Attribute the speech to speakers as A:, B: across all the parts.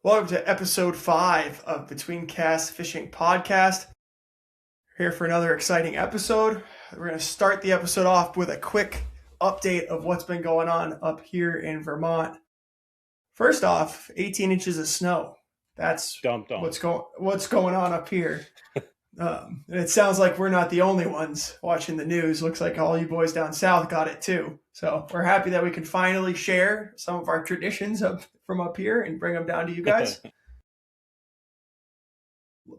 A: Welcome to episode 5 of Betweencast Fishing Podcast. We're here for another exciting episode. We're going to start the episode off with a quick update of what's been going on up here in Vermont. First off, 18 inches of snow. That's
B: Dumped on.
A: what's going on up here. And it sounds like we're not the only ones watching the news. Looks like all you boys down south got it too. So we're happy that we can finally share some of our traditions from up here and bring them down to you guys.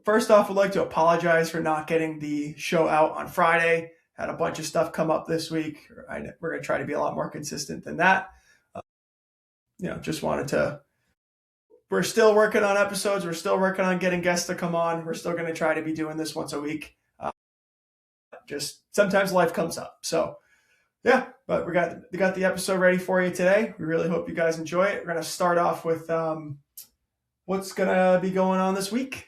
A: First off, I'd like to apologize for not getting the show out on Friday. Had a bunch of stuff come up this week. We're going to try to be a lot more consistent than that. Just wanted to... We're still working on episodes. We're still working on getting guests to come on. We're still going to try to be doing this once a week. Just sometimes life comes up. So, yeah, but we got the episode ready for you today. We really hope you guys enjoy it. We're going to start off with what's going to be going on this week.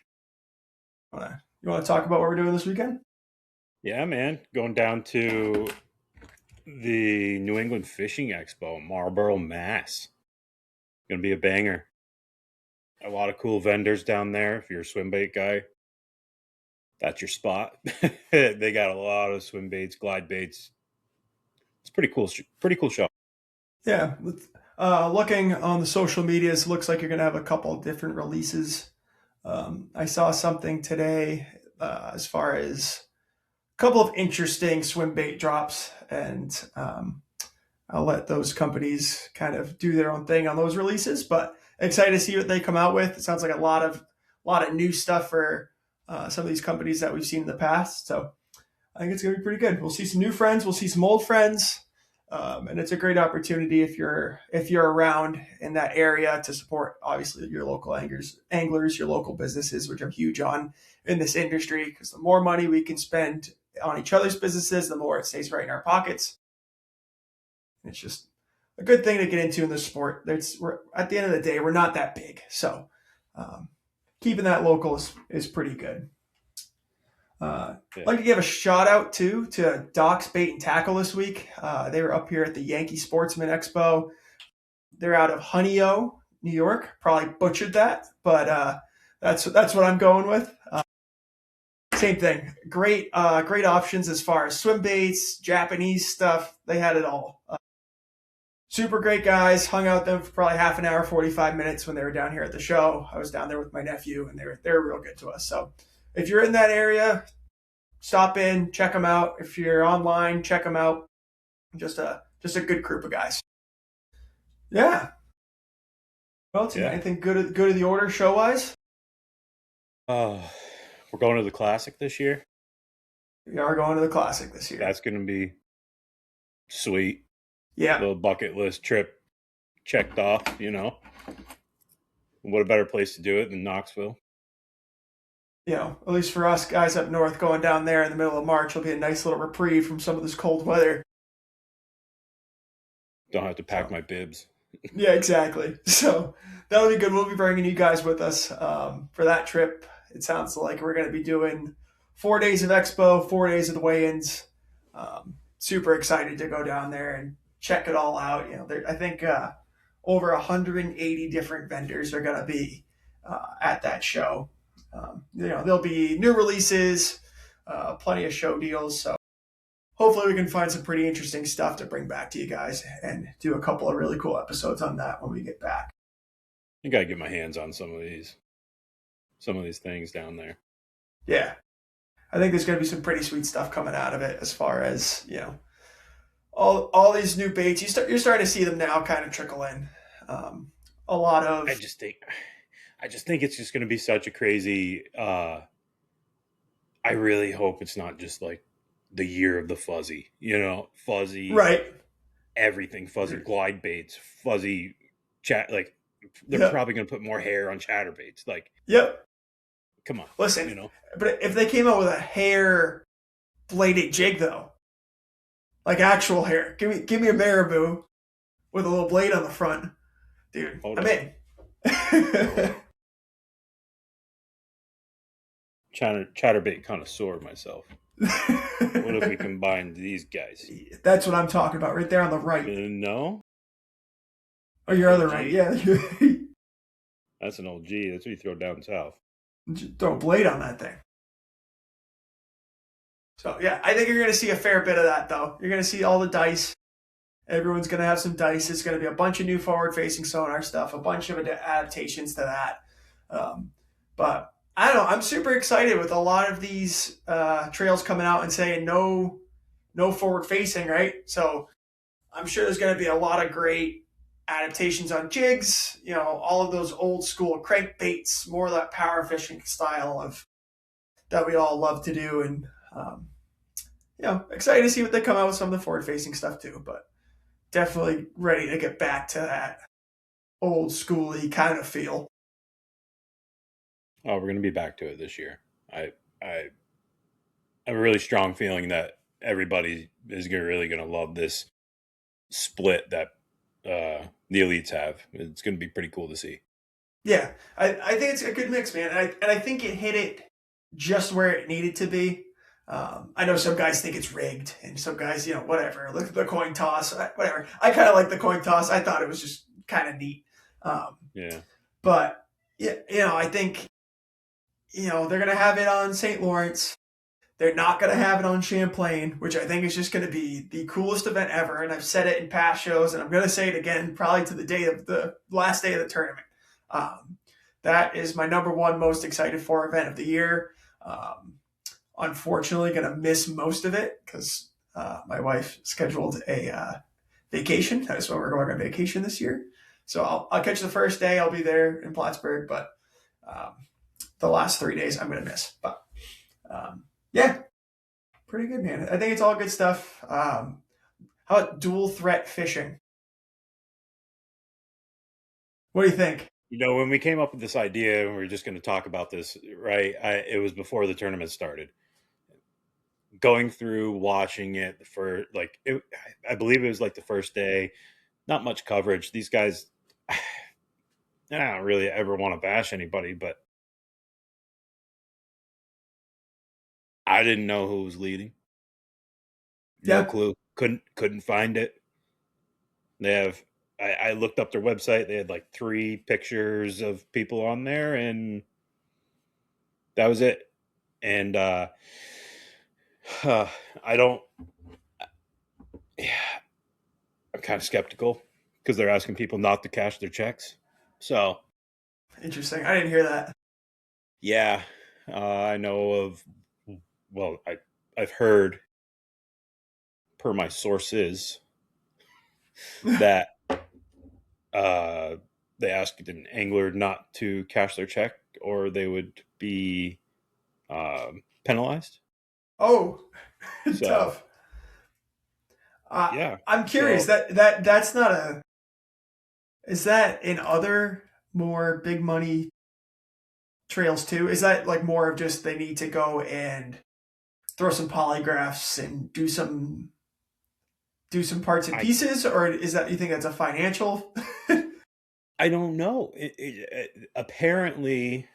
A: You want to talk about what we're doing this weekend?
B: Yeah, man. Going down to the New England Fishing Expo, Marlborough, Mass. Going to be a banger. A lot of cool vendors down there. If you're a swim bait guy, that's your spot. They got a lot of swim baits, glide baits. It's pretty cool show.
A: Yeah. Looking on the social medias, looks like you're going to have a couple of different releases. I saw something today as far as a couple of interesting swim bait drops, and I'll let those companies kind of do their own thing on those releases, but excited to see what they come out with. It sounds like a lot of new stuff for some of these companies that we've seen in the past. So I think it's going to be pretty good. We'll see some new friends. We'll see some old friends. And it's a great opportunity if you're around in that area to support, obviously, your local anglers, your local businesses, which I'm huge on in this industry, because the more money we can spend on each other's businesses, the more it stays right in our pockets. It's just a good thing to get into in the sport. We're at the end of the day, we're not that big. So keeping that local is pretty good. I'd like to give a shout out to Doc's Bait and Tackle this week. They were up here at the Yankee Sportsman Expo. They're out of Honeyo, New York. Probably butchered that, but that's what I'm going with. Same thing. Great options as far as swim baits, Japanese stuff. They had it all. Super great guys. Hung out with them for probably half an hour, 45 minutes when they were down here at the show. I was down there with my nephew, and they were real good to us. So if you're in that area, stop in, check them out. If you're online, check them out. Just a good group of guys. Yeah. Well, anything good of the order show-wise?
B: We're going to the Classic this year.
A: We are going to the Classic this year.
B: That's going to be sweet.
A: Yeah.
B: Little bucket list trip checked off, What a better place to do it than Knoxville.
A: At least for us guys up north, going down there in the middle of March will be a nice little reprieve from some of this cold weather.
B: Don't have to pack my bibs.
A: Yeah, exactly. So that'll be good. We'll be bringing you guys with us for that trip. It sounds like we're going to be doing 4 days of expo, 4 days of the weigh-ins. Super excited to go down there and check it all out. I think over 180 different vendors are going to be at that show. There'll be new releases, plenty of show deals. So hopefully we can find some pretty interesting stuff to bring back to you guys and do a couple of really cool episodes on that when we get back.
B: I got to get my hands on some of these things down there.
A: Yeah. I think there's going to be some pretty sweet stuff coming out of it as far as, all these new baits. You're starting to see them now kind of trickle in. A lot of...
B: I just think it's just going to be such a crazy... I really hope it's not just like the year of the fuzzy, fuzzy...
A: Right.
B: Everything. Fuzzy glide baits, fuzzy chat. Like, they're probably going to put more hair on chatterbaits. Like... Yep. Come on.
A: Listen, but if they came out with a hair bladed jig, though, like actual hair, give me a marabou with a little blade on the front, dude. I'm in.
B: Chatterbait connoisseur myself. What if we combined these guys?
A: That's what I'm talking about, right there on the right.
B: No.
A: Oh, your other right, yeah.
B: That's an old G. That's what you throw down south.
A: Just throw a blade on that thing. So yeah, I think you're going to see a fair bit of that though. You're going to see all the dice. Everyone's going to have some dice. It's going to be a bunch of new forward-facing sonar stuff, a bunch of adaptations to that. But I don't know. I'm super excited with a lot of these trails coming out and saying no forward-facing, right? So I'm sure there's going to be a lot of great adaptations on jigs. You know, all of those old school crankbaits, more of that power fishing style of that we all love to do, and excited to see what they come out with some of the forward-facing stuff too. But definitely ready to get back to that old schooly kind of feel.
B: Oh, we're going to be back to it this year. I have a really strong feeling that everybody is really going to love this split that the elites have. It's going to be pretty cool to see.
A: Yeah, I think it's a good mix, man. And I think it hit it just where it needed to be. I know some guys think it's rigged, and some guys, whatever. Look at the coin toss, whatever. I kind of like the coin toss. I thought it was just kind of neat.
B: Yeah.
A: But, I think, they're going to have it on St. Lawrence. They're not going to have it on Champlain, which I think is just going to be the coolest event ever. And I've said it in past shows, and I'm going to say it again, probably to the last day of the tournament. That is my number one most excited for event of the year. Unfortunately, going to miss most of it because my wife scheduled a vacation. That's why we're going on vacation this year. So I'll catch the first day. I'll be there in Plattsburgh, but the last 3 days I'm going to miss. But yeah, pretty good, man. I think it's all good stuff. How about dual threat fishing? What do you think?
B: When we came up with this idea and we were just going to talk about this, right? It was before the tournament started. Going through, watching it I believe it was like the first day. Not much coverage. These guys, I don't really ever want to bash anybody, but I didn't know who was leading. No clue. Couldn't find it. They have. I looked up their website. They had like 3 pictures of people on there, and that was it. And I don't. Yeah, I'm kind of skeptical because they're asking people not to cash their checks. So
A: interesting. I didn't hear that.
B: Yeah, I know of. Well, I've heard, per my sources, that they asked an angler not to cash their check or they would be penalized.
A: Oh, tough.
B: Yeah,
A: I'm curious. That's not a. Is that in other more big money trails too? Is that like more of just they need to go and throw some polygraphs and do some parts and pieces, or is that you think that's a financial?
B: I don't know. Apparently,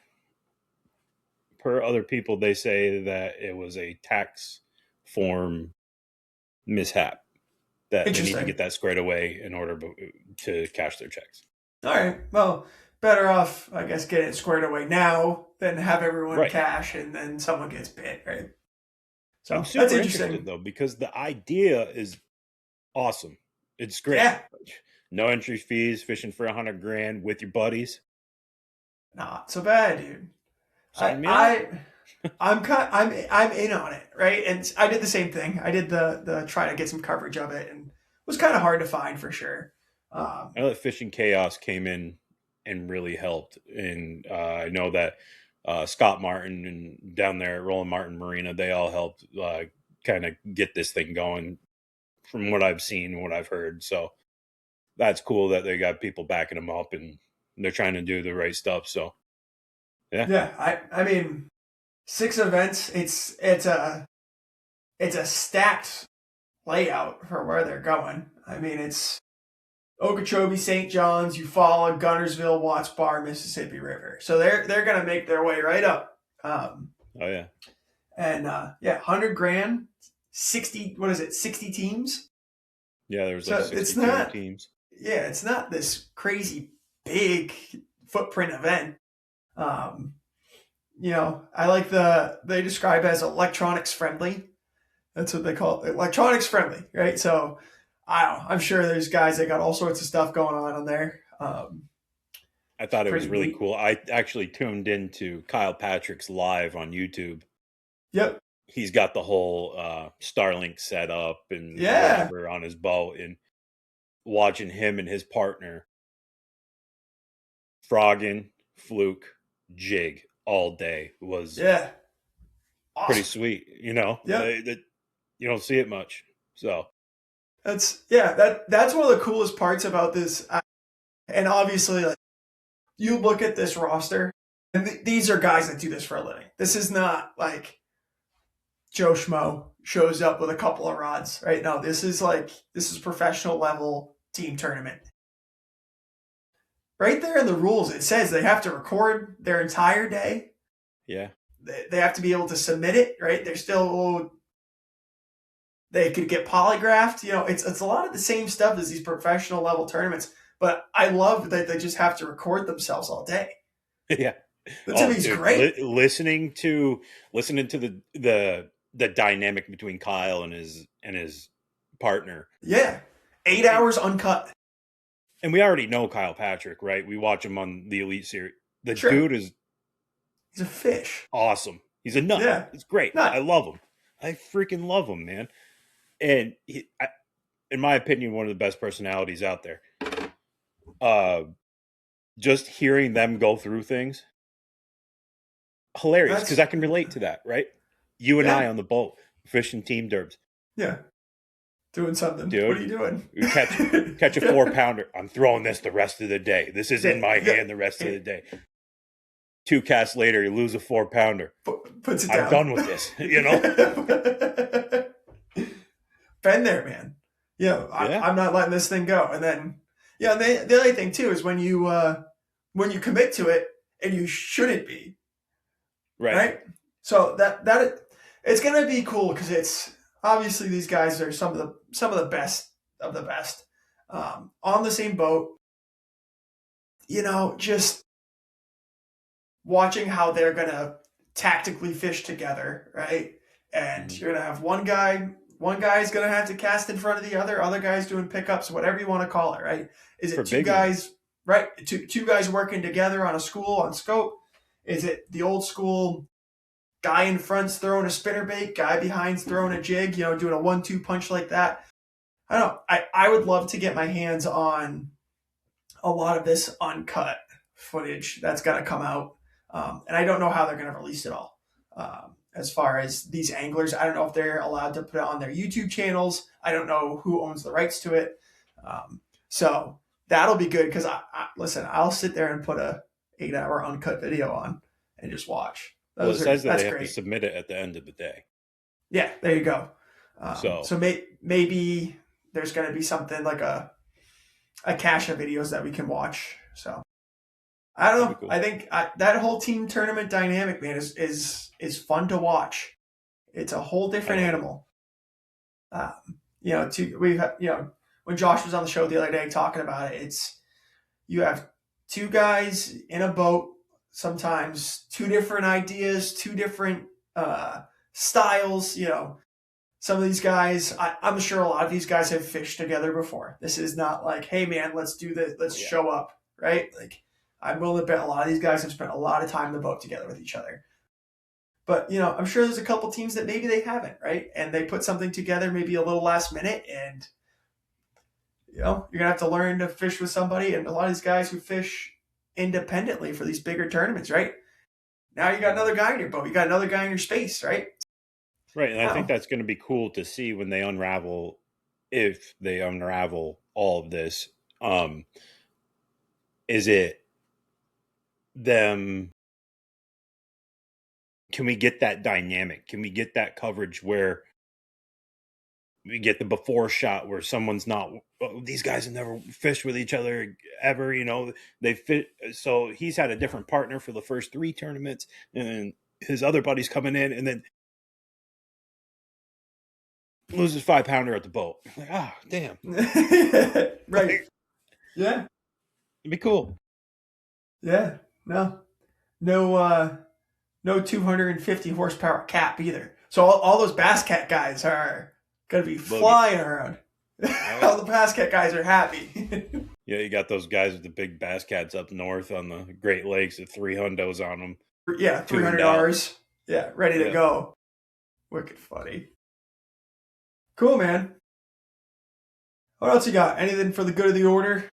B: per other people, they say that it was a tax form mishap, that they need to get that squared away in order to cash their checks.
A: All right. Well, better off, I guess, getting it squared away now than have everyone cash and then someone gets bit, right? So
B: I'm super interested though, because the idea is awesome. It's great.
A: Yeah.
B: No entry fees, fishing for $100,000 with your buddies.
A: Not so bad, dude. I'm in on it, right? And I did the same thing. I did the try to get some coverage of it, and it was kind of hard to find for sure.
B: I know that Fishing Chaos came in and really helped, and I know that Scott Martin and down there at Roland Martin Marina, they all helped kind of get this thing going. From what I've seen and what I've heard, so that's cool that they got people backing them up and they're trying to do the right stuff. So
A: yeah. I mean, 6 events. It's a stacked layout for where they're going. I mean, it's Okeechobee, St. John's, Eufaula, Gunnersville, Watts Bar, Mississippi River. So they're gonna make their way right up.
B: Oh yeah.
A: And $100,000, 60. What is it? 60 teams.
B: Yeah, there's like 62 teams.
A: Yeah, it's not this crazy big footprint event. I like they describe it as electronics friendly. That's what they call it, electronics friendly, right? So I'm sure there's guys that got all sorts of stuff going on there.
B: I thought it was
A: Pretty
B: really
A: neat.
B: cool. I actually tuned into Kyle Patrick's live on YouTube.
A: Yep.
B: He's got the whole Starlink set up and
A: Yeah.
B: whatever on his boat, and watching him and his partner frogging, fluke, jig all day was
A: Yeah.
B: pretty
A: Awesome.
B: sweet. You don't see it much. So
A: that's one of the coolest parts about this. And obviously, like, you look at this roster, and these are guys that do this for a living. This is not like Joe Schmo shows up with a couple of rods, right? No, this is professional level team tournament. Right there in the rules, it says they have to record their entire day.
B: Yeah.
A: They have to be able to submit it, right? They could get polygraphed. It's a lot of the same stuff as these professional level tournaments. But I love that they just have to record themselves all day.
B: Yeah.
A: That to me is great.
B: Listening to the dynamic between Kyle and his partner.
A: Yeah. 8 hours uncut.
B: And we already know Kyle Patrick, right? We watch him on the Elite Series. The
A: Sure.
B: dude is...
A: He's a fish.
B: Awesome. He's a nut. Yeah. It's great. Nut. I love him. I freaking love him, man. And in my opinion, one of the best personalities out there. Just hearing them go through things, hilarious, because I can relate to that, right? You and I on the boat, fishing team derbs.
A: Yeah. Doing something. Dude, what are you doing?
B: Catch a 4-pounder. I'm throwing this the rest of the day. This is in my hand the rest of the day. 2 casts later, you lose a 4-pounder.
A: Puts it down.
B: I'm done with this,
A: Been there, man. I'm not letting this thing go. And then, the other thing too is when you commit to it and you shouldn't be, right? So that it's gonna be cool because it's obviously these guys are some of the best of the best on the same boat. Just watching how they're gonna tactically fish together, right? And you're gonna have one guy's gonna have to cast in front of the other guy's doing pickups, whatever you want to call it, right? Is it two guys, right? Two guys working together on scope? Is it the old school guy in front's throwing a spinnerbait, guy behind's throwing a jig, doing a 1-2 punch like that? I don't know. I would love to get my hands on a lot of this uncut footage that's gonna come out. And I don't know how they're going to release it all. As far as these anglers, I don't know if they're allowed to put it on their YouTube channels. I don't know who owns the rights to it. So that'll be good because listen, I'll sit there and put a 8-hour uncut video on and just watch.
B: It says that they have to submit it at the end of the day.
A: Yeah, there you go. So maybe there's going to be something like a cache of videos that we can watch. So. I don't know. Cool. I think that whole team tournament dynamic, man, is fun to watch. It's a whole different animal. When Josh was on the show the other day talking about it, you have 2 guys in a boat, sometimes 2 different ideas, 2 different styles. Some of these guys, I'm sure a lot of these guys have fished together before. This is not like, hey man, let's do this, let's show up, right? Like. I'm willing to bet a lot of these guys have spent a lot of time in the boat together with each other. But, I'm sure there's a couple teams that maybe they haven't, right? And they put something together maybe a little last minute and, you're going to have to learn to fish with somebody. And a lot of these guys who fish independently for these bigger tournaments, right? Now you got another guy in your boat. You got another guy in your space, right?
B: Right. And I think that's going to be cool to see when they unravel, if they unravel all of this. Is it them? Can we get that dynamic? Can we get that coverage where we get the before shot where someone's not, these guys have never fished with each other ever, they fit. So he's had a different partner for the first 3 tournaments and his other buddy's coming in and then loses 5-pounder at the boat. Like, damn.
A: Right. Yeah.
B: It'd be cool.
A: Yeah. No. No. No 250 horsepower cap either. So all those bass cat guys are gonna be
B: Boogie.
A: flying around.
B: Oh
A: All
B: yeah.
A: the bass cat guys are happy.
B: Yeah, you got those guys with the big bass cats up north on the Great Lakes with 3 hundos on them,
A: Yeah,
B: tuned
A: 300
B: out.
A: hours. Yeah, ready to
B: Yeah.
A: go. Wicked funny. Cool, man. What else you got? Anything for the good of the order?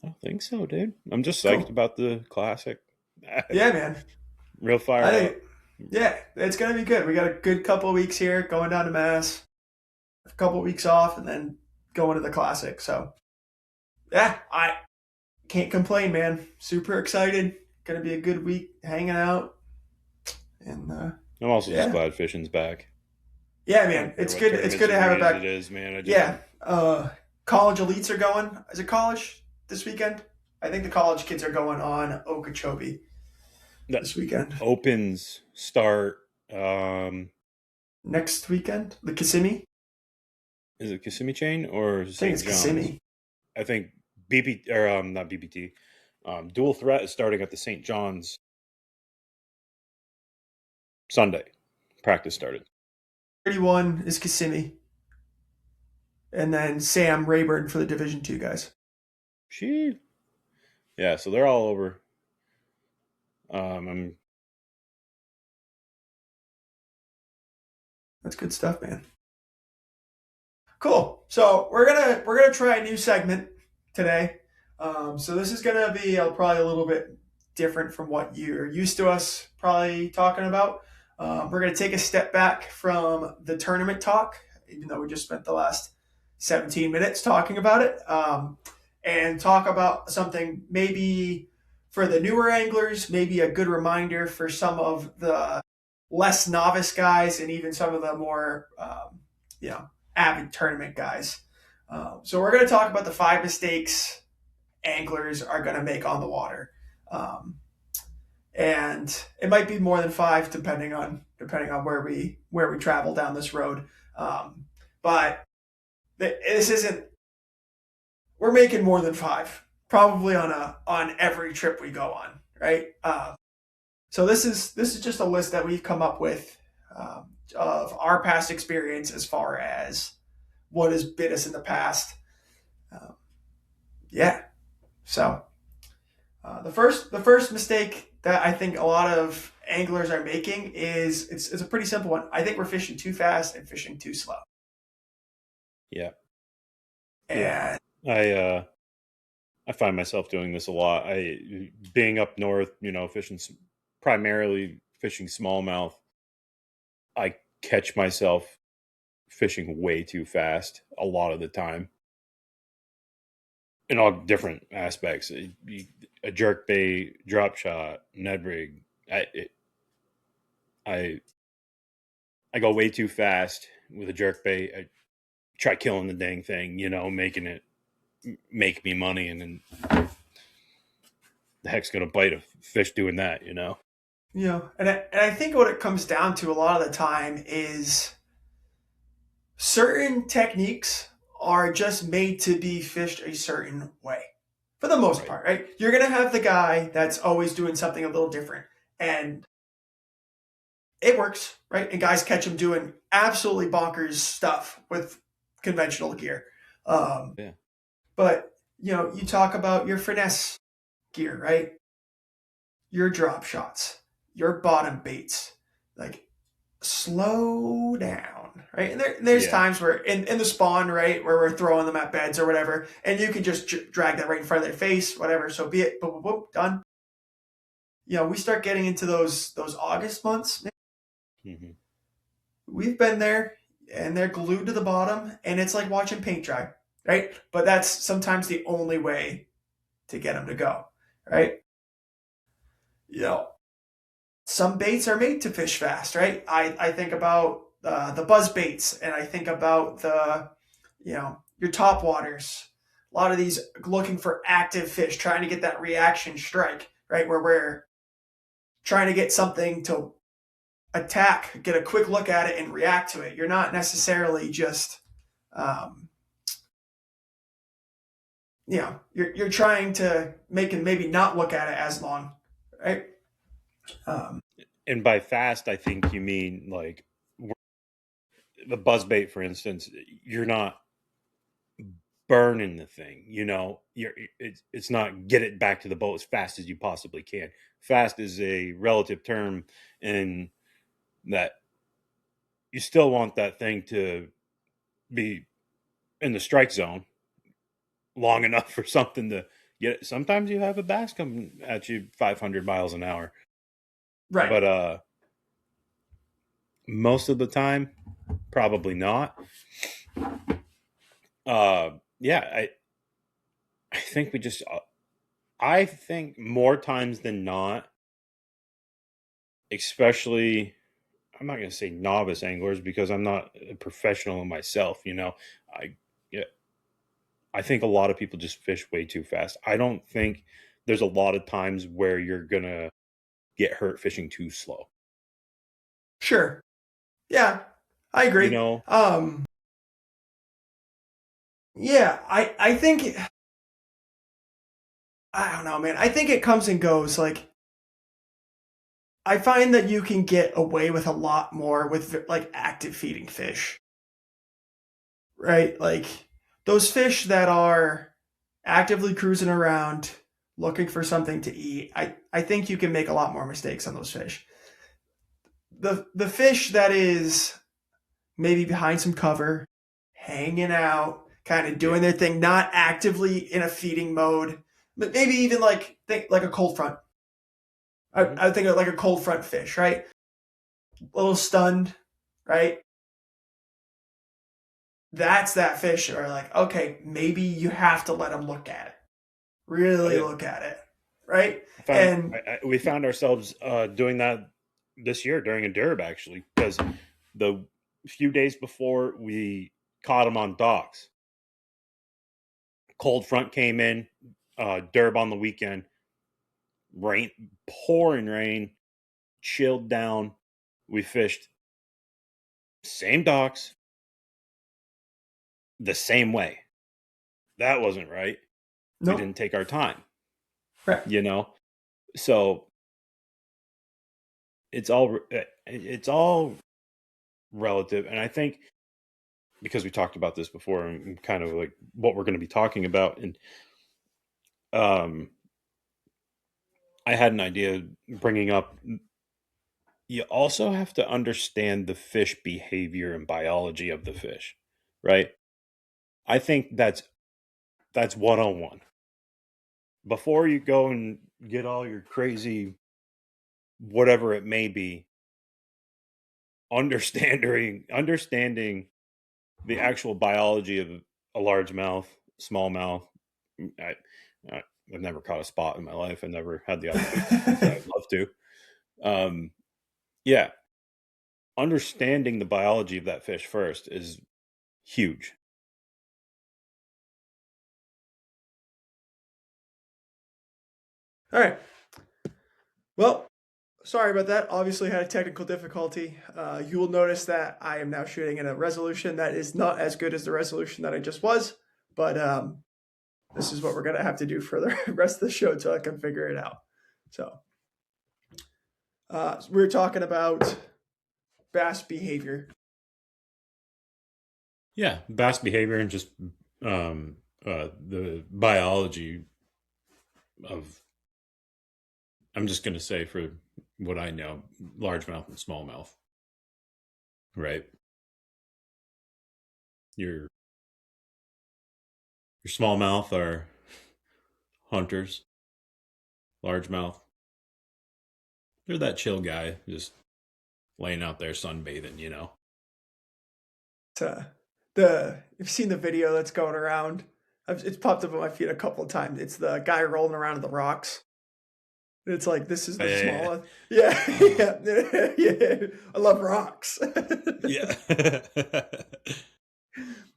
B: I don't think so, dude. I'm just psyched
A: Cool.
B: about the classic.
A: Yeah, man.
B: Real
A: I
B: fired
A: think,
B: up.
A: yeah, it's gonna be good. We got a good couple of weeks here going down to Mass, a couple of weeks off, and then going to the classic. So yeah, I can't complain, man. Super excited. Gonna be a good week hanging out, and
B: I'm also just
A: yeah,
B: glad fishing's back.
A: yeah,
B: I
A: man.
B: don't care
A: It's
B: what
A: good. It's
B: tournament
A: good to have it
B: series it
A: back.
B: is, man. I just
A: Yeah, college elites are going. Is it college this weekend? I think the college kids are going on Okeechobee
B: the
A: this weekend.
B: opens start. Um,
A: Next weekend, the Kissimmee.
B: is it Kissimmee Chain or
A: I think
B: St.
A: it's
B: John's?
A: Kissimmee.
B: I think BB or not BBT. Dual Threat is starting at the St. John's Sunday. Practice started.
A: 31 is Kissimmee, and then Sam Rayburn for the Division Two guys.
B: She, yeah. So they're all over. I'm
A: That's good stuff, man. Cool. So we're gonna try a new segment today. So this is gonna be probably a little bit different from what you're used to us probably talking about. We're gonna take a step back from the tournament talk, even though we just spent the last 17 minutes talking about it, and talk about something maybe for the newer anglers, maybe a good reminder for some of the less novice guys, and even some of the more you know avid tournament guys. So we're going to talk about the 5 mistakes anglers are going to make on the water, and it might be more than 5 depending on where we travel down this road. But this isn't. We're making more than 5, probably on every trip we go on, right? So this is just a list that we've come up with of our past experience as far as what has bit us in the past. Um, yeah. So the first mistake that I think a lot of anglers are making is it's a pretty simple one. I think we're fishing too fast and fishing too slow.
B: yeah, yeah.
A: And
B: I I find myself doing this a lot. I being up north, fishing primarily fishing smallmouth. I catch myself fishing way too fast a lot of the time in all different aspects. A jerk bait, drop shot, Ned rig. I I go way too fast with a jerk bait. I try killing the dang thing, making it make me money, and then the heck's gonna bite a fish doing that.
A: and I think what it comes down to a lot of the time is certain techniques are just made to be fished a certain way for the most
B: Right.
A: part, right? You're going to have the guy that's always doing something a little different, and it works, right? And guys catch him doing absolutely bonkers stuff with conventional gear. Um,
B: Yeah.
A: but, you talk about your finesse gear, right? Your drop shots, your bottom baits. Like, slow down, right? And there's
B: Yeah.
A: times where in the spawn, right, where we're throwing them at beds or whatever, and you can just drag that right in front of their face, whatever. So be it. Boop, boop, boop, done. We start getting into those August months.
B: Hmm.
A: We've been there, and they're glued to the bottom, and it's like watching paint dry, right? But that's sometimes the only way to get them to go, right? You know, some baits are made to fish fast, right? I think about the buzz baits, and I think about your top waters. A lot of these looking for active fish, trying to get that reaction strike, right? Where we're trying to get something to attack, get a quick look at it, and react to it. You're not necessarily just, um, you're trying to make him maybe not look at it as long, right? Um,
B: And by fast, I think you mean like the buzzbait, for instance. You're not burning the thing. It's not get it back to the boat as fast as you possibly can. Fast is a relative term in that you still want that thing to be in the strike zone long enough for something to get it. Sometimes you have a bass coming at you 500 miles an hour,
A: right.
B: but most of the time, probably not. Uh, yeah, I think we just I think more times than not, especially I'm not going to say novice anglers because I'm not a professional myself. I yeah, I think a lot of people just fish way too fast. I don't think there's a lot of times where you're gonna get hurt fishing too slow.
A: Sure. Yeah, I
B: You
A: agree.
B: know,
A: Yeah, I think I don't know, man. I think it comes and goes. Like I find that you can get away with a lot more with like active feeding fish, right? Like those fish that are actively cruising around looking for something to eat. I think you can make a lot more mistakes on those fish. The fish that is maybe behind some cover, hanging out, kind of
B: yeah,
A: doing their thing, not actively in a feeding mode, but maybe even like think like a cold front.
B: hmm
A: I think of like a cold front fish, right? A little stunned, right? That's that fish. Or like, okay, maybe you have to let them look at it,
B: oh
A: really
B: yeah.
A: look at it, right?
B: I found
A: And
B: we found ourselves doing that this year during a derb actually because the few days before we caught them on docks, cold front came in, derb on the weekend, rain, pouring rain, chilled down. We fished same docks the same way. That wasn't right. We
A: nope,
B: didn't take our time,
A: right.
B: you know. So it's all relative, and I think because we talked about this before and kind of like what we're going to be talking about, and um, I had an idea bringing up. You also have to understand the fish behavior and biology of the fish, right? I think that's 101. Before you go and get all your crazy whatever it may be, understanding the actual biology of a largemouth, smallmouth. I, I've never caught a spot in my life. I never had the opportunity to. I'd love to. Um, yeah, understanding the biology of that fish first is huge.
A: All right. Well, sorry about that. Obviously, had a technical difficulty. You will notice that I am now shooting in a resolution that is not as good as the resolution that I just was, but this is what we're gonna have to do for the rest of the show until I can figure it out. So we were talking about bass behavior.
B: Yeah, bass behavior and just the biology of. I'm just going to say for what I know, largemouth and smallmouth, right? Your your smallmouth are hunters, largemouth. They're that chill guy, just laying out there sunbathing.
A: Uh, the you've seen the video that's going around. It's popped up on my feed a couple of times. It's the guy rolling around in the rocks. It's like this is the
B: Yeah,
A: smallest. Yeah, yeah, yeah. I love rocks.
B: yeah.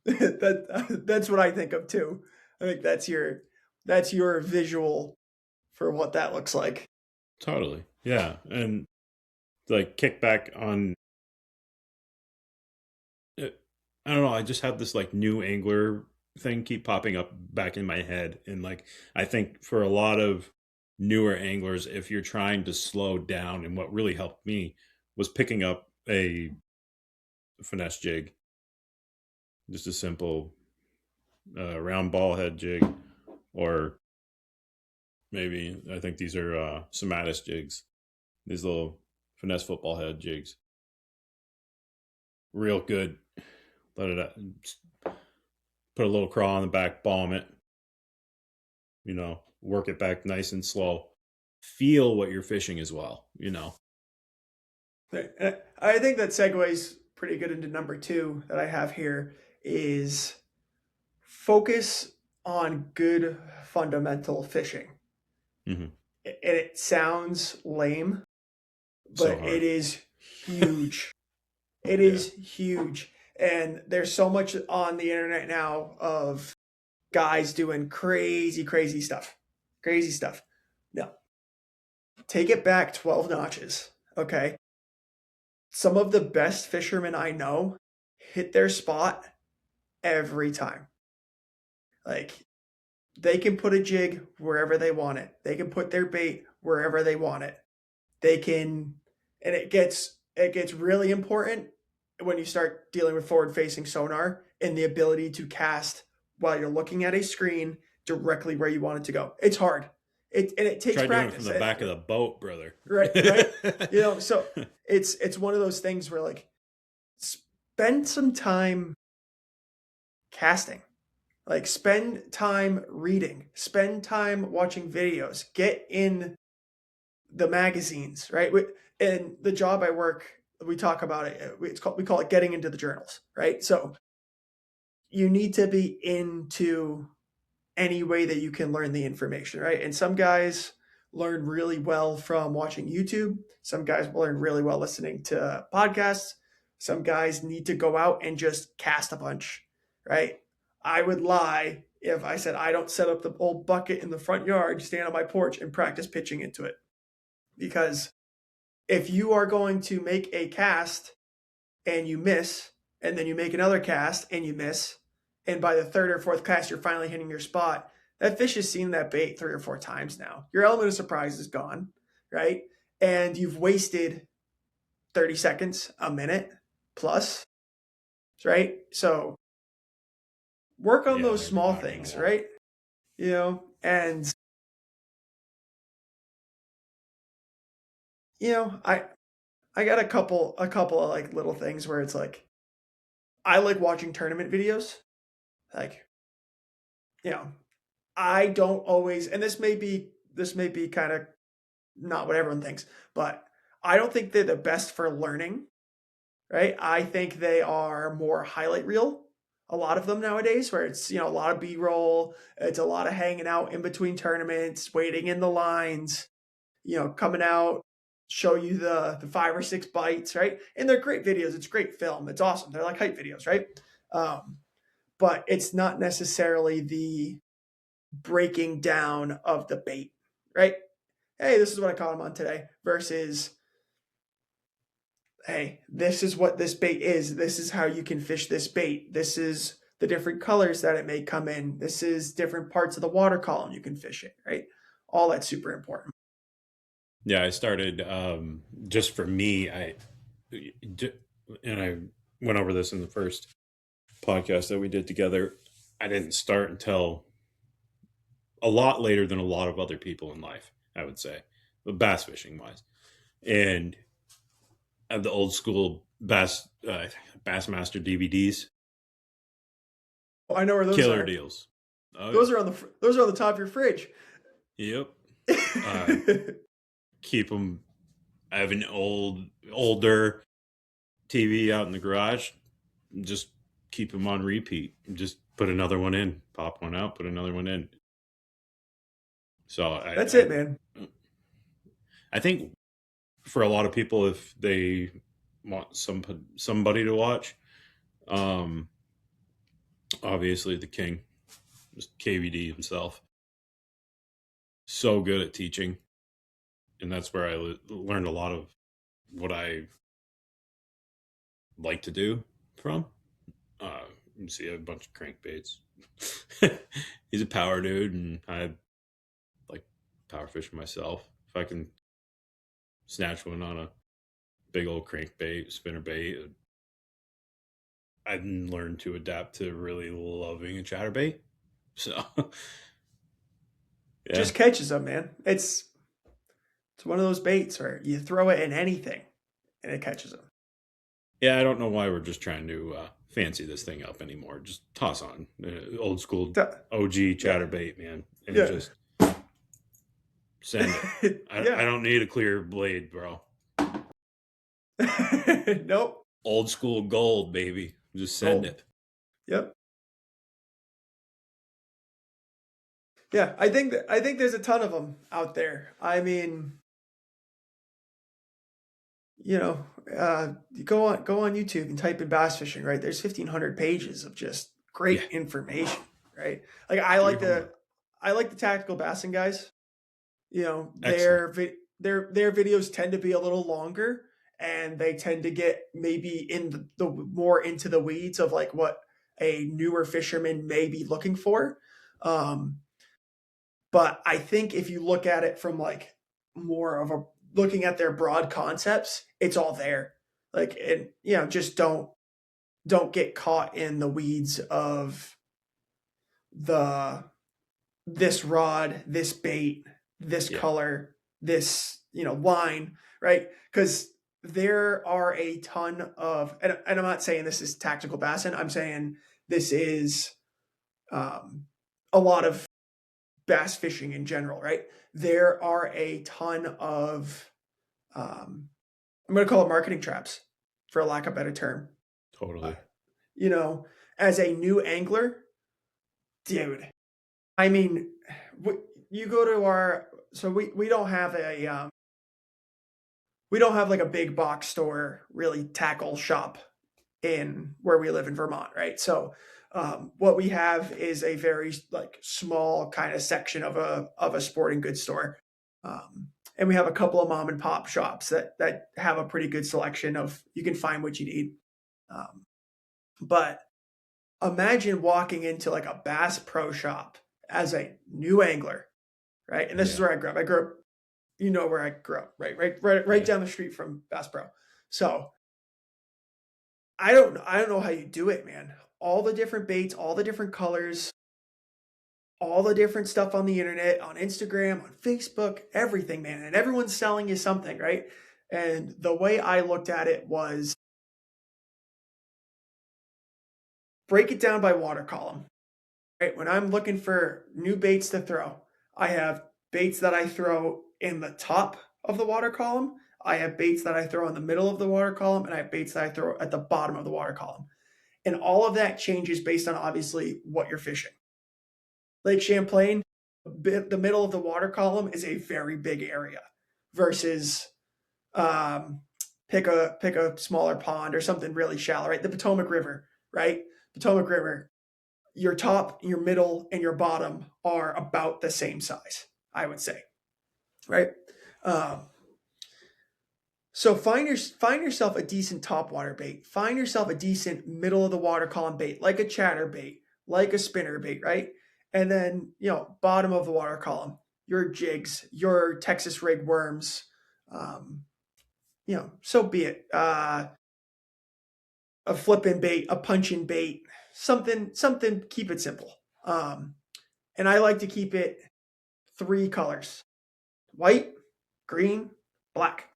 A: That's what I think of too. I think that's your visual for what that looks like.
B: Totally. Yeah, and like kickback on. I don't know. I just have this like new angler thing keep popping up back in my head. And like, I think for a lot of newer anglers, if you're trying to slow down, and what really helped me was picking up a finesse jig, just a simple round ball head jig, or maybe I think these are Somatis jigs, these little finesse football head jigs. Real good. Let it put a little crawl on the back, bomb it, work it back nice and slow. Feel what you're fishing as well,
A: I think that segues pretty good into number two that I have here is focus on good fundamental fishing.
B: Mm-hmm.
A: And it sounds lame, but it is huge. It is huge. And there's so much on the internet now of guys doing crazy, crazy stuff. Crazy stuff. No. Take it back 12 notches, okay? Some of the best fishermen I know hit their spot every time. Like, they can put a jig wherever they want it. They can put their bait wherever they want it. They can, and it gets really important when you start dealing with forward-facing sonar and the ability to cast while you're looking at a screen directly where you want it to go. It's hard. It takes
B: Try
A: practice.
B: doing it from the back of the boat, brother.
A: Right. So it's one of those things where like spend some time casting. Like spend time reading, spend time watching videos, get in the magazines, right? And the job I work, we talk about it. We call it getting into the journals, right? So you need to be into any way that you can learn the information, right? And some guys learn really well from watching YouTube. Some guys learn really well listening to podcasts. Some guys need to go out and just cast a bunch, right? I would lie if I said I don't set up the old bucket in the front yard, stand on my porch, and practice pitching into it. Because if you are going to make a cast and you miss, and then you make another cast and you miss, and by the third or fourth cast you're finally hitting your spot, that fish has seen that bait 3 or 4 times now. Your element of surprise is gone, right? And you've wasted 30 seconds, a minute plus, right? So work on those small things, right? And I got a couple of like little things where it's like I like watching tournament videos. Like, I don't always, and this may be kind of not what everyone thinks, but I don't think they're the best for learning, right? I think they are more highlight reel. A lot of them nowadays, where it's a lot of B-roll, it's a lot of hanging out in between tournaments, waiting in the lines, coming out, show you the 5 or 6 bites, right? And they're great videos. It's great film. It's awesome. They're like hype videos, right? But it's not necessarily the breaking down of the bait, right? Hey, this is what I caught him on today versus, hey, this is what this bait is. This is how you can fish this bait. This is the different colors that it may come in. This is different parts of the water column you can fish it, right? All that's super important.
B: Yeah, I started just for me. I went over this in the first podcast that we did together. I didn't start until a lot later than a lot of other people in life, I would say, bass fishing wise. And I have the old school Bassmaster DVDs.
A: Oh, I know where those
B: Killer
A: are.
B: deals.
A: Oh, those are on the top of your fridge.
B: Yep. Keep them. I have an older TV out in the garage. Just keep them on repeat. Just put another one in. Pop one out. Put another one in. So
A: that's it, man.
B: I think for a lot of people, if they want somebody to watch, obviously the king, just KVD himself, so good at teaching, and that's where I learned a lot of what I like to do from. You see a bunch of crankbaits, He's a power dude, and I like power fishing myself. If I can snatch one on a big old crankbait, spinner bait, I've learned to adapt to really loving a chatterbait. So, yeah.
A: Just catches them, man. It's one of those baits where you throw it in anything and it catches them.
B: Yeah, I don't know why we're just trying to fancy this thing up anymore. Just toss on old school OG chatterbait, man, and just send it. I don't need a clear blade, bro.
A: Nope.
B: Old school gold, baby. Just send it.
A: Yep. Yeah, I think there's a ton of them out there. I mean, you go on YouTube and type in bass fishing, right? There's 1,500 pages of just great information, right? Like I like the tactical bassing guys. Their videos tend to be a little longer, and they tend to get maybe in the more into the weeds of like what a newer fisherman may be looking for. But I think if you look at it from like more of a looking at their broad concepts, it's all there. Like, and just don't get caught in the weeds of this rod, this bait, this color, this line, right? Because there are a ton of, and I'm not saying this is tactical bassin. I'm saying this is a lot of bass fishing in general, right? There are a ton of, I'm going to call it marketing traps, for lack of a better term.
B: Totally.
A: As a new angler, dude, I mean, you go to so we don't have like a big box store, really tackle shop in where we live in Vermont, right? So what we have is a very like small kind of section of a sporting goods store. And we have a couple of mom and pop shops that have a pretty good selection of, you can find what you need. But imagine walking into like a Bass Pro shop as a new angler, right? And this is where I grew up. Where I grew up, right down the street from Bass Pro. So I don't know how you do it, man. All the different baits, all the different colors, all the different stuff on the internet, on Instagram, on Facebook, everything, man. And everyone's selling you something, right? And the way I looked at it was break it down by water column, right? When I'm looking for new baits to throw, I have baits that I throw in the top of the water column. I have baits that I throw in the middle of the water column, and I have baits that I throw at the bottom of the water column. And all of that changes based on obviously what you're fishing. Lake Champlain, the middle of the water column is a very big area versus pick a smaller pond or something really shallow, right? The Potomac River, right? Potomac River, your top, your middle, and your bottom are about the same size, I would say, right? So find yourself a decent topwater bait. Find yourself a decent middle of the water column bait, like a chatterbait, like a spinner bait, right? And then, bottom of the water column, your jigs, your Texas rig worms, so be it. A flipping bait, a punching bait, something, keep it simple. And I like to keep it 3 colors: white, green, black.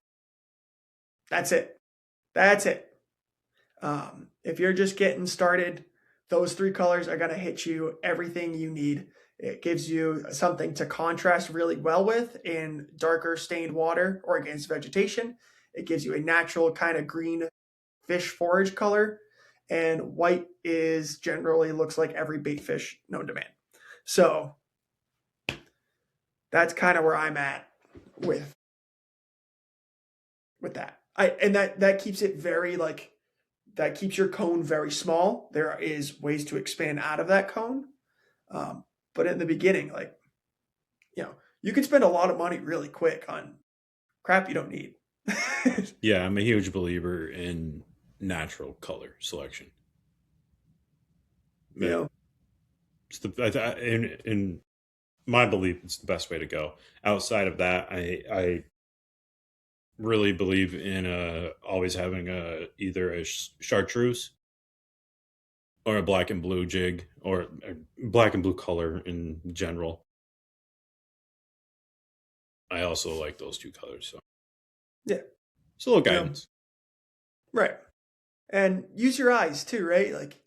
A: That's it. If you're just getting started, those 3 colors are going to hit you everything you need. It gives you something to contrast really well with in darker stained water or against vegetation. It gives you a natural kind of green fish forage color. And white is generally looks like every bait fish known to man. So that's kind of where I'm at with that. And that keeps it very that keeps your cone very small. There is ways to expand out of that cone. But in the beginning, you can spend a lot of money really quick on crap you don't need.
B: Yeah, I'm a huge believer in natural color selection. In my belief, it's the best way to go. Outside of that, I really believe in always having either a chartreuse or a black and blue jig, or a black and blue color in general. I also like those two colors, so
A: Yeah.
B: it's a little
A: You know,
B: guidance.
A: right. And use your eyes too, right? Like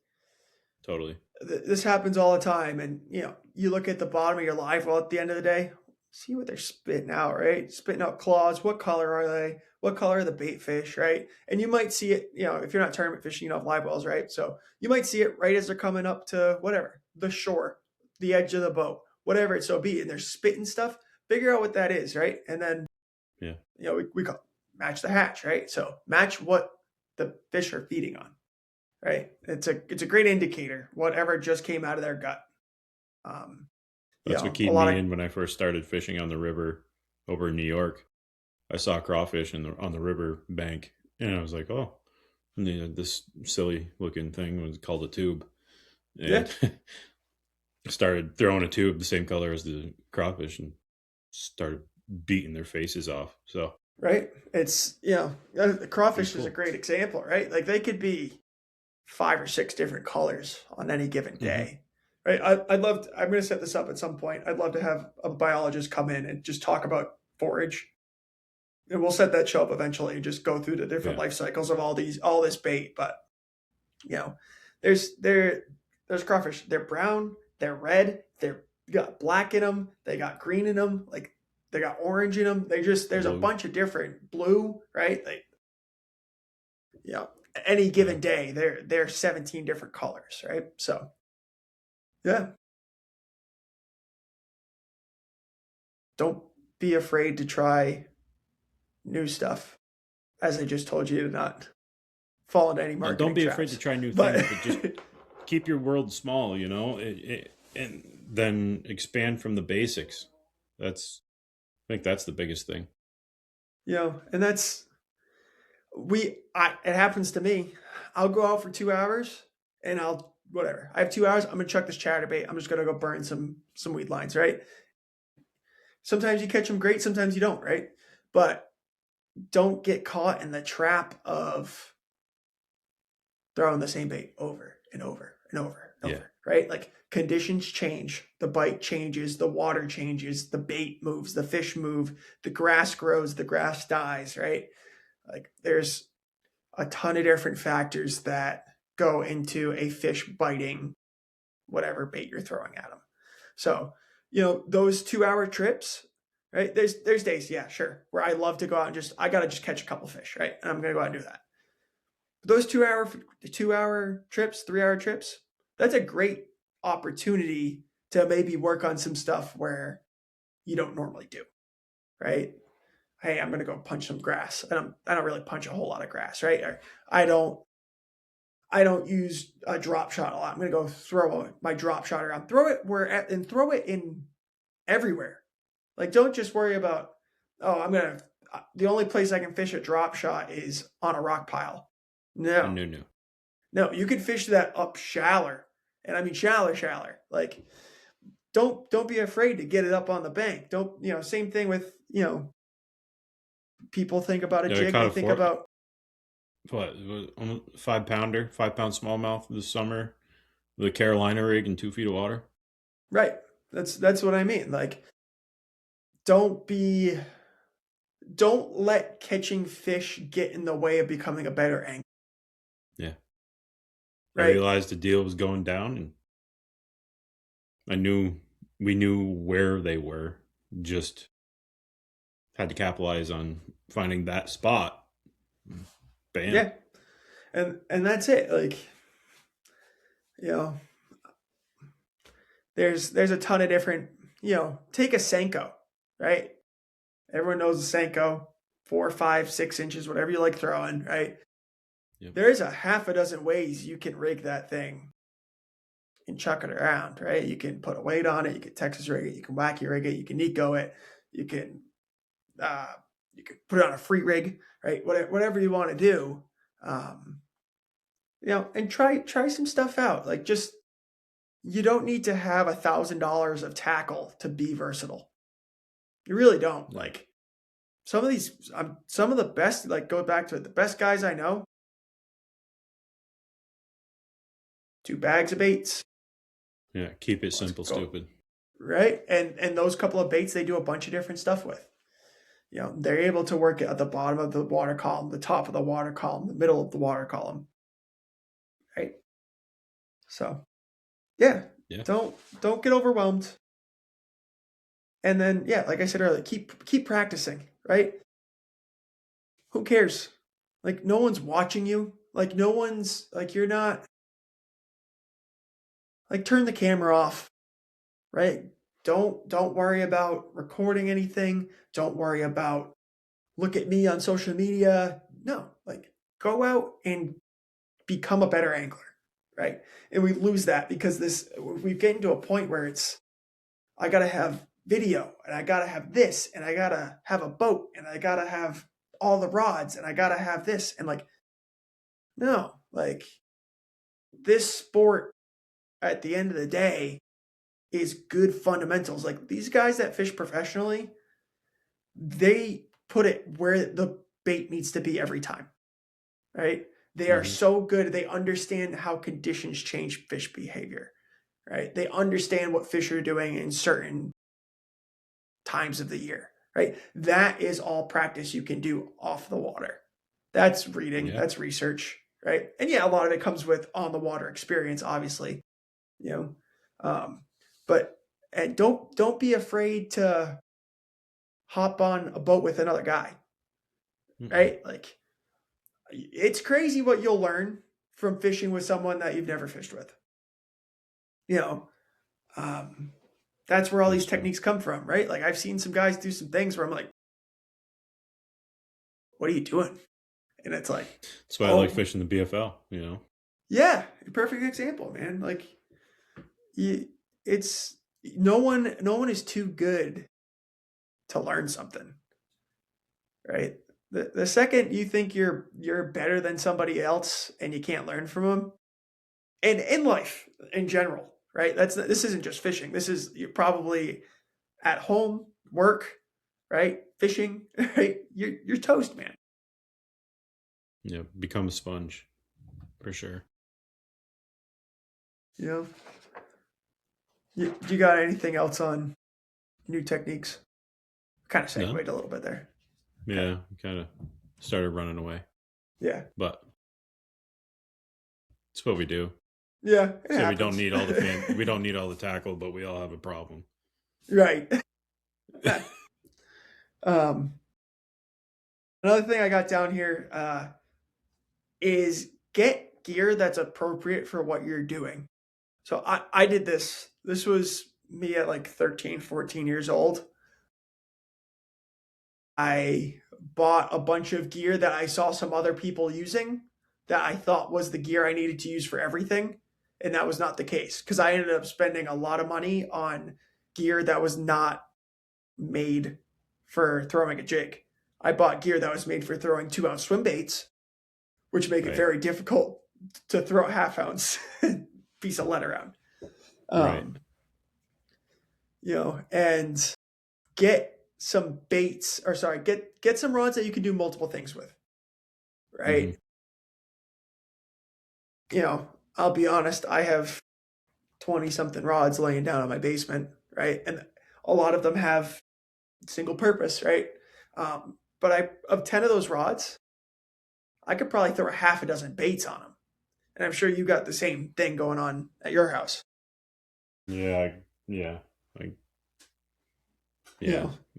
B: Totally.
A: this happens all the time. And, you look at the bottom of your live well at the end of the day, see what they're spitting out, right? Spitting out claws. What color are they? What color are the bait fish, right? And you might see it, if you're not tournament fishing, you don't have live wells, right? So you might see it right as they're coming up to whatever, the shore, the edge of the boat, whatever it so be. And they're spitting stuff. Figure out what that is, right? And then,
B: Yeah.
A: we call match the hatch, right? So match what the fish are feeding on, right? It's a great indicator, whatever just came out of their gut.
B: That's what keyed me in when I first started fishing on the river over in New York. I saw crawfish on the river bank, and I was like, oh, and this silly looking thing was called a tube. And I started throwing a tube the same color as the crawfish and started beating their faces off. So
A: right, it's the crawfish
B: cool.
A: is a great example, right? Like they could be 5 or 6 different colors on any given day. Right. I'm going to set this up at some point. I'd love to have a biologist come in and just talk about forage. And we'll set that show up eventually and just go through the different life cycles of all this bait. But, there's crawfish. They're brown, they're red, they got black in them, they got green in them, like they got orange in them. There's blue. A bunch of different blue, right? Like, any given day, they're 17 different colors, right? So, yeah. Don't be afraid to try new stuff. As I just told you, to not fall into any marketing
B: Don't be
A: traps.
B: afraid to try new things, but just keep your world small, and then expand from the basics. I think that's the biggest thing.
A: And that's it happens to me. I'll go out for 2 hours and whatever. I have 2 hours. I'm gonna chuck this chatterbait. I'm just gonna go burn some weed lines, right? Sometimes you catch them great, sometimes you don't, right? But don't get caught in the trap of throwing the same bait over and over and over and over, right? Like conditions change, the bite changes, the water changes, the bait moves, the fish move, the grass grows, the grass dies, right? Like there's a ton of different factors that go into a fish biting whatever bait you're throwing at them. So, those 2-hour trips, right? There's days, yeah, sure, where I love to go out and I got to just catch a couple fish, right? And I'm going to go out and do that. But those 2-hour trips, 3-hour trips, that's a great opportunity to maybe work on some stuff where you don't normally do, right? Hey, I'm going to go punch some grass. I don't really punch a whole lot of grass, right? Or I don't use a drop shot a lot. I'm going to go throw my drop shot around. Throw it in everywhere. Like, don't just worry about, the only place I can fish a drop shot is on a rock pile. No, you can fish that up shallower. And I mean, shallower. Like, don't be afraid to get it up on the bank. Don't, same thing with, people think about a jig. They think about,
B: what, 5-pounder, 5-pound smallmouth this summer, the Carolina rig in 2 feet of water.
A: Right. That's what I mean. Like, don't let catching fish get in the way of becoming a better angler.
B: Yeah.
A: Right.
B: I realized the deal was going down, and we knew where they were. Just had to capitalize on finding that spot. Bam.
A: Yeah. And that's it. Like, there's a ton of different, take a Senko, right? Everyone knows a Senko, 4, 5, 6 inches, whatever you like throwing, right? Yep. There is a half a dozen ways you can rig that thing and chuck it around, right? You can put a weight on it, you can Texas rig it, you can wacky rig it, you can Nico it, you can put it on a free rig, right? Whatever you want to do, and try some stuff out. Like, just, you don't need to have $1,000 of tackle to be versatile. You really don't. Like some of the best, like go back to it, the best guys I know, 2 bags of baits.
B: Yeah, keep it simple, stupid.
A: Right? And those couple of baits they do a bunch of different stuff with. You know, they're able to work at the bottom of the water column, the top of the water column, the middle of the water column. Right? So, yeah. Don't get overwhelmed. And then, yeah, like I said earlier, keep practicing, right? Who cares? Like no one's watching you. Like no one's like you're not like turn the camera off, right? Don't worry about recording anything. Don't worry about look at me on social media. No, like go out and become a better angler, right? And we lose that because we've gotten to a point where it's I gotta have video and I gotta have this and I gotta have a boat and I gotta have all the rods and I gotta have this and like no, like this sport at the end of the day is good fundamentals. Like these guys that fish professionally, they put it where the bait needs to be every time, right? They are so good. They understand how conditions change fish behavior, right? They understand what fish are doing in certain times of the year, right? That is all practice you can do off the water. That's reading, that's research, right? And yeah, a lot of it comes with on the water experience, obviously, you know. But and don't be afraid to hop on a boat with another guy, right? Like it's crazy what you'll learn from fishing with someone that you've never fished with. You know, that's where all these techniques come from, right? Like I've seen some guys do some things where I'm like, what are you doing? And it's like,
B: that's why I like fishing the BFL, you know?
A: Yeah. Perfect example, man. Like it's no one is too good to learn something, right? The second you think you're better than somebody else and you can't learn from them, and in life in general, right? This isn't just fishing. This is you're probably at home, work, right? Fishing, right? You're toast, man.
B: Yeah, become a sponge, for sure.
A: You know, you got anything else on new techniques? Kind of segued a little bit there.
B: Yeah, kind of started running away.
A: Yeah,
B: but it's what we do.
A: Yeah,
B: so we don't need all we don't need all the tackle, but we all have a problem.
A: Right. Another thing I got down here is get gear that's appropriate for what you're doing. So I did this. This was me at like 13, 14 years old. I bought a bunch of gear that I saw some other people using that I thought was the gear I needed to use for everything. And that was not the case because I ended up spending a lot of money on gear that was not made for throwing a jig. I bought gear that was made for throwing 2-ounce swim baits, which make it very difficult to throw a 1/2-ounce piece of lead around. You know, and get some baits, or sorry, get some rods that you can do multiple things with, right? You know, I'll be honest, I have 20-something rods laying down in my basement, right? And a lot of them have single purpose, right? But of 10 of those rods, I could probably throw a 6 baits on them. And I'm sure you got the same thing going on at your house.
B: Yeah.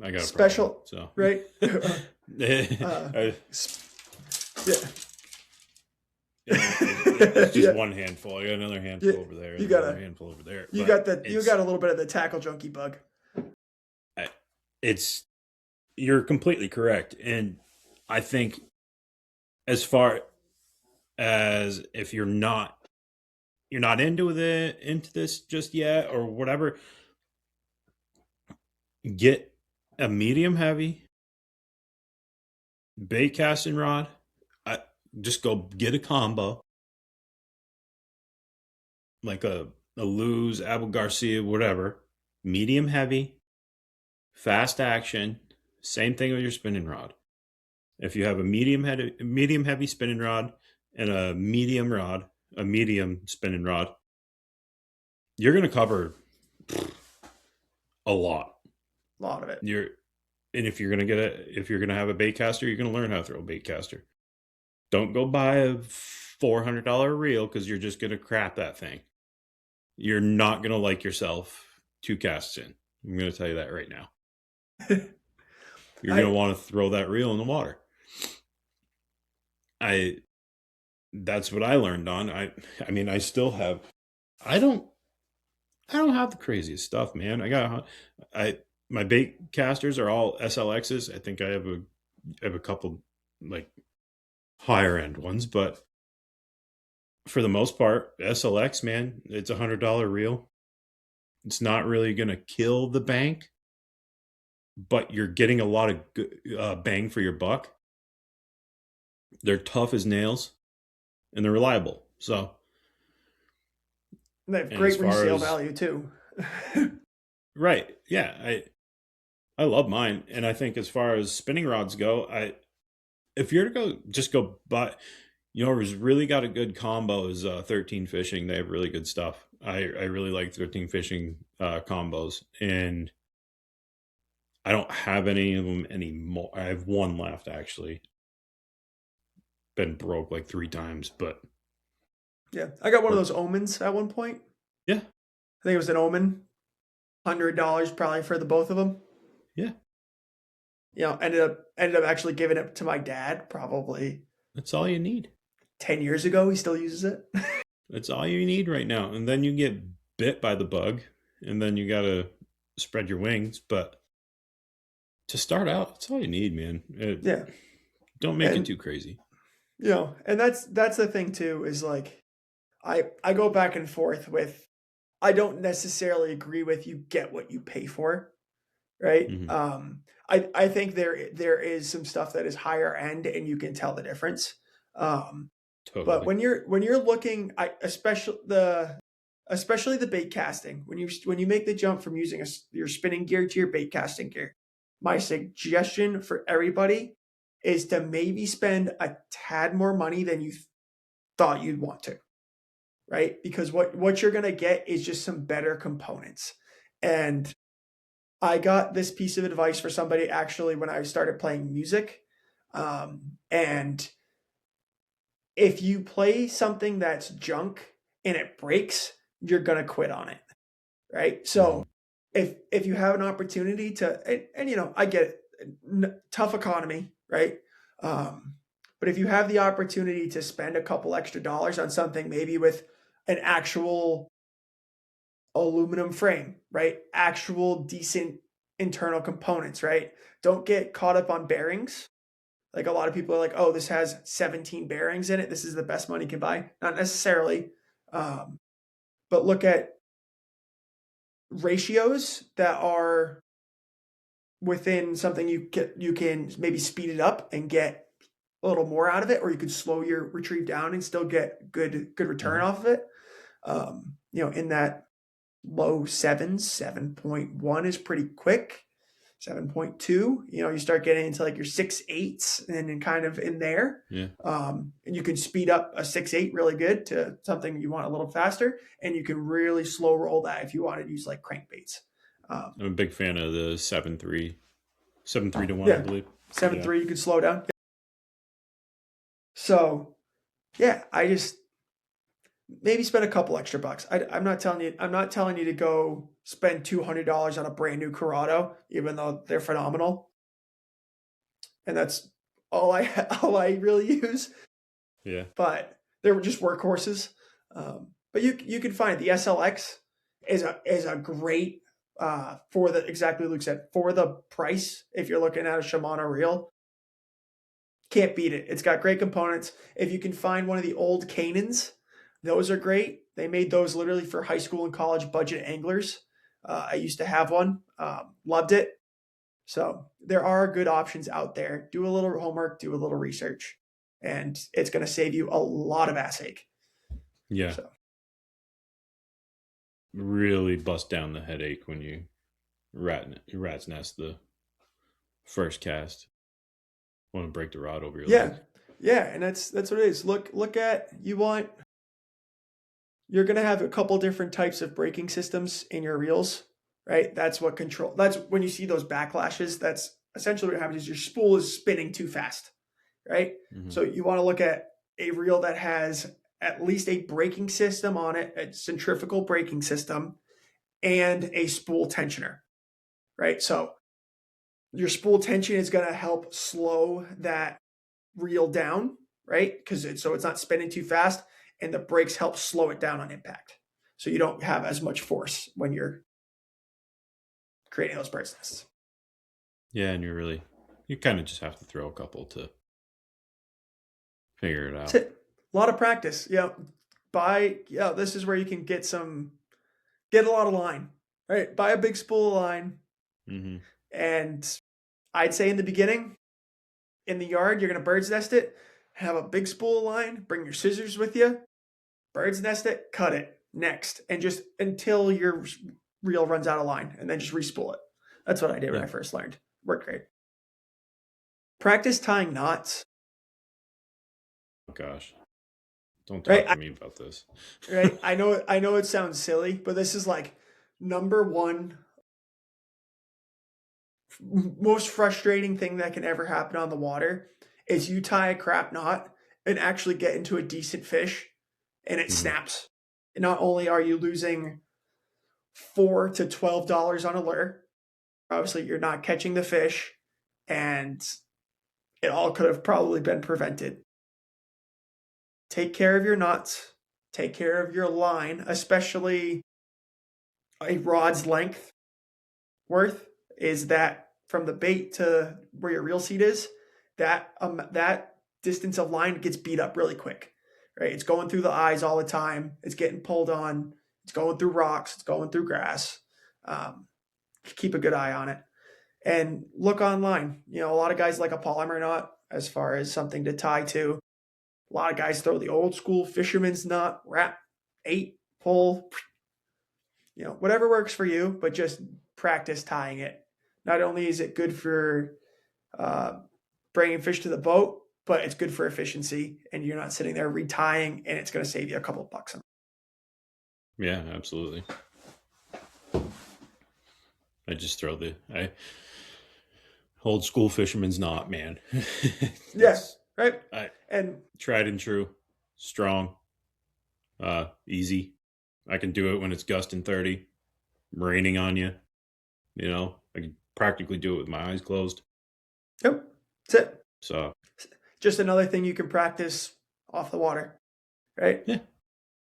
B: I got a
A: special
B: problem, so.
A: Right?
B: It's just one handful. I got another handful over there.
A: You got
B: another handful over there.
A: You got a little bit of the tackle junkie bug.
B: You're completely correct, and I think as far as if you're not into this just yet or whatever, get a medium heavy bait casting rod. Just go get a combo, like a a Luz, Abu Garcia, whatever, medium heavy, fast action. Same thing with your spinning rod. If you have a medium heavy spinning rod and a medium spinning rod, you're going to cover a lot.
A: A lot of it.
B: And if you're going to have a bait caster, you're going to learn how to throw a bait caster. Don't go buy a $400 reel because you're just going to crap that thing. You're not going to like yourself 2 casts in. I'm going to tell you that right now. You're going to want to throw that reel in the water. That's what I learned on. I mean, I still have, I don't have the craziest stuff, man. My bait casters are all SLXs. I think I have a couple like higher end ones, but for the most part, SLX, man, it's $100 reel. It's not really going to kill the bank, but you're getting a lot of bang for your buck. They're tough as nails, and they're reliable. So
A: they have great resale value too.
B: Right. Yeah. I love mine. And I think as far as spinning rods go, if you're to go buy, who's really got a good combo is 13 Fishing. They have really good stuff. I really like 13 Fishing combos, and I don't have any of them anymore. I have one left, actually. Been broke like 3 times, but
A: yeah, I got one of those Omens at one point.
B: Yeah,
A: I think it was an Omen, $100 probably for the both of them.
B: Yeah,
A: ended up actually giving it to my dad. Probably
B: that's all you need.
A: 10 years ago, he still uses it.
B: That's all you need right now, and then you get bit by the bug, and then you gotta spread your wings. But to start out, that's all you need, man.
A: Yeah,
B: don't make it too crazy.
A: And that's the thing too, is like I go back and forth with, I don't necessarily agree with you get what you pay for, right? Mm-hmm. I think there is some stuff that is higher end and you can tell the difference. Totally. But when you're looking, especially the bait casting, when you make the jump from using your spinning gear to your bait casting gear, my suggestion for everybody is to maybe spend a tad more money than you thought you'd want to, right? Because what you're going to get is just some better components. And I got this piece of advice for somebody actually when I started playing music. And if you play something that's junk and it breaks, you're going to quit on it, right? So if you have an opportunity to, and I get it, tough economy, right? But if you have the opportunity to spend a couple extra dollars on something, maybe with an actual aluminum frame, right? Actual decent internal components, right? Don't get caught up on bearings. Like a lot of people are like, oh, this has 17 bearings in it. This is the best money you can buy. Not necessarily. But look at ratios that are within something you can maybe speed it up and get a little more out of it, or you could slow your retrieve down and still get good return off of it. In that low 7s, 7.1 is pretty quick. 7.2, you start getting into like your 6.8s and kind of in there.
B: Yeah.
A: And you can speed up a 6.8 really good to something you want a little faster, and you can really slow roll that if you want to use like crankbaits.
B: I'm a big fan of the 7.3 to 1, I believe.
A: 7.3, you could slow down. So, yeah, I just maybe spend a couple extra bucks. I'm not telling you to go spend $200 on a brand new Corrado, even though they're phenomenal. And that's all I really use.
B: Yeah.
A: But they're just workhorses. But you can find the SLX is a great for the, exactly Luke said, for the price. If you're looking at a Shimano reel, can't beat it. It's got great components. If you can find one of the old Canons, those are great. They made those literally for high school and college budget anglers. I used to have one. Loved it. So there are good options out there. Do a little homework, do a little research, and it's going to save you a lot of ass ache.
B: Yeah.
A: So.
B: really bust down the headache when you rat's nest the first cast. Want to break the rod over your
A: Yeah.
B: legs.
A: Yeah, and that's what it is. Look at you're going to have a couple different types of braking systems in your reels, right? That's when you see those backlashes, that's essentially what happens is your spool is spinning too fast, right?
B: Mm-hmm.
A: So you want to look at a reel that has at least a braking system on it, a centrifugal braking system, and a spool tensioner, right? So your spool tension is going to help slow that reel down, right? Because it's not spinning too fast, and the brakes help slow it down on impact, so you don't have as much force when you're creating those bird's nests.
B: Yeah, and you kind of just have to throw a couple to figure it out.
A: That's it. A lot of practice. This is where you can get a lot of line, right? Buy a big spool of line.
B: Mm-hmm.
A: And I'd say in the beginning, in the yard, you're going to bird's nest it, have a big spool of line, bring your scissors with you, bird's nest it, cut it next, and just until your reel runs out of line, and then just respool it. That's what I did when I first learned. Worked great. Practice tying knots.
B: Oh gosh, don't talk to me about this.
A: Right, I know it sounds silly, but this is like number one most frustrating thing that can ever happen on the water is you tie a crap knot and actually get into a decent fish and it snaps. And not only are you losing $4 to $12 on a lure, obviously you're not catching the fish, and it all could have probably been prevented. Take care of your knots, take care of your line, especially a rod's length worth is that from the bait to where your reel seat is, that distance of line gets beat up really quick, right? It's going through the eyes all the time. It's getting pulled on. It's going through rocks. It's going through grass. Keep a good eye on it. And look online. A lot of guys like a polymer knot as far as something to tie to. A lot of guys throw the old school fisherman's knot, wrap, 8, pull, whatever works for you, but just practice tying it. Not only is it good for bringing fish to the boat, but it's good for efficiency, and you're not sitting there retying, and it's going to save you a couple of bucks.
B: Yeah, absolutely. I just throw old school fisherman's knot, man.
A: Yes, right.
B: And tried and true, strong, easy. I can do it when it's gusting 30, raining on you. I can practically do it with my eyes closed.
A: Yep, that's it.
B: So,
A: just another thing you can practice off the water, right?
B: Yeah.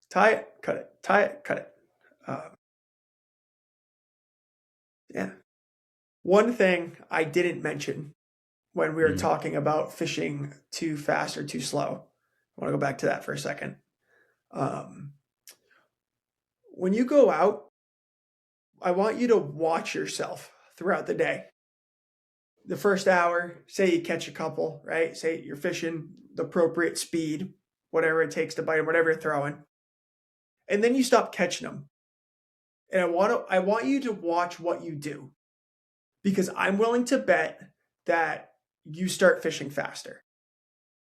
A: Tie it, cut it. Tie it, cut it. Yeah. One thing I didn't mention when we were talking about fishing too fast or too slow, I want to go back to that for a second. When you go out, I want you to watch yourself throughout the day. The first hour, say you catch a couple, right? Say you're fishing the appropriate speed, whatever it takes to bite them, whatever you're throwing. And then you stop catching them. And I want you to watch what you do, because I'm willing to bet that you start fishing faster.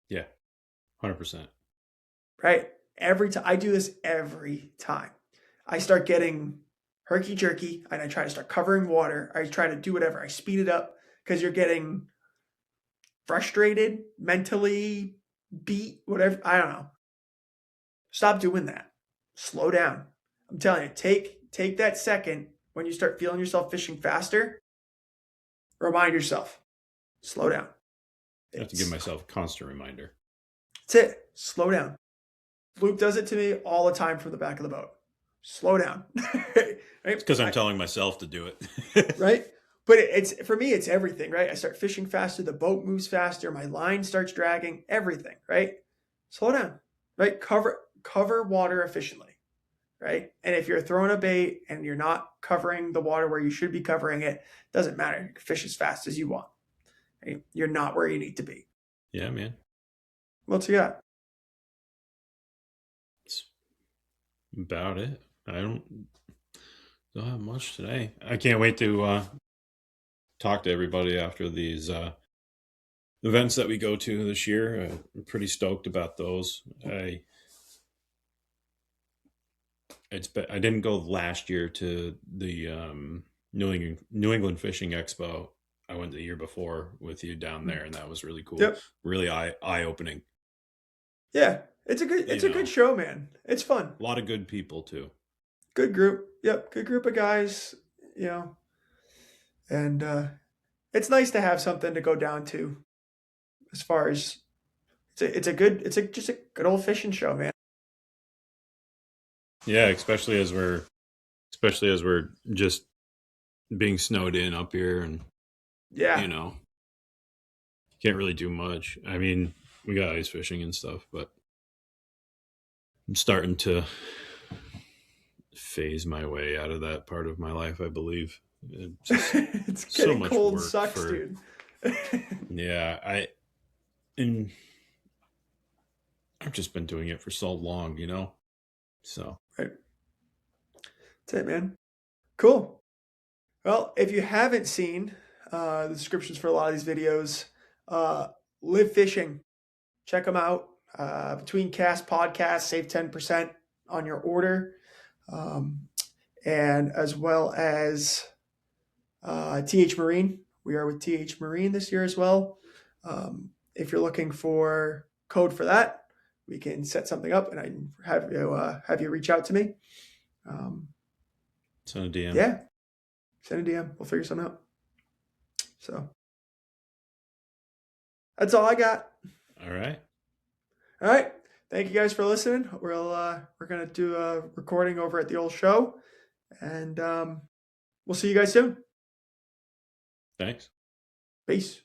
B: Yeah, 100%.
A: Right? Every time I do this, every time I start getting herky-jerky and I try to start covering water, I try to do whatever. I speed it up because you're getting frustrated, mentally beat, whatever. I don't know. Stop doing that. Slow down. I'm telling you, take that second when you start feeling yourself fishing faster. Remind yourself, slow down.
B: I have to give myself a constant reminder.
A: That's it. Slow down. Luke does it to me all the time from the back of the boat. Slow down. Right?
B: It's because I'm telling myself to do it.
A: Right? But for me, it's everything, right? I start fishing faster. The boat moves faster. My line starts dragging. Everything, right? Slow down, right? Cover water efficiently, right? And if you're throwing a bait and you're not covering the water where you should be covering it, doesn't matter. You can fish as fast as you want. Right? You're not where you need to be.
B: Yeah, man.
A: What's you got?
B: That's about it. Don't have much today. I can't wait to talk to everybody after these events that we go to this year. I'm pretty stoked about those. I didn't go last year to the New England Fishing Expo. I went the year before with you down there, and that was really cool.
A: Yep.
B: Really eye opening.
A: Yeah, it's a good show, man. It's fun.
B: A lot of good people too.
A: Good group. Yep, good group of guys. And it's nice to have something to go down to. As far as just a good old fishing show, man.
B: Yeah, especially as we're just being snowed in up here, and can't really do much. I mean, we got ice fishing and stuff, but I'm starting to phase my way out of that part of my life, I believe.
A: It's getting so much cold work sucks, dude.
B: Yeah, I've just been doing it for so long, so
A: right. That's it, man. Cool. Well, if you haven't seen the descriptions for a lot of these videos, Live Fishing, check them out. Betweencast Podcast, save 10% on your order, and as well as TH Marine. We are with TH Marine this year as well. If you're looking for code for that, we can set something up, and I can have you reach out to me.
B: Send a DM.
A: Yeah, send a DM. We'll figure something out. So that's all I got.
B: All right.
A: Thank you guys for listening. We're gonna do a recording over at the old show, and we'll see you guys soon.
B: Thanks.
A: Peace.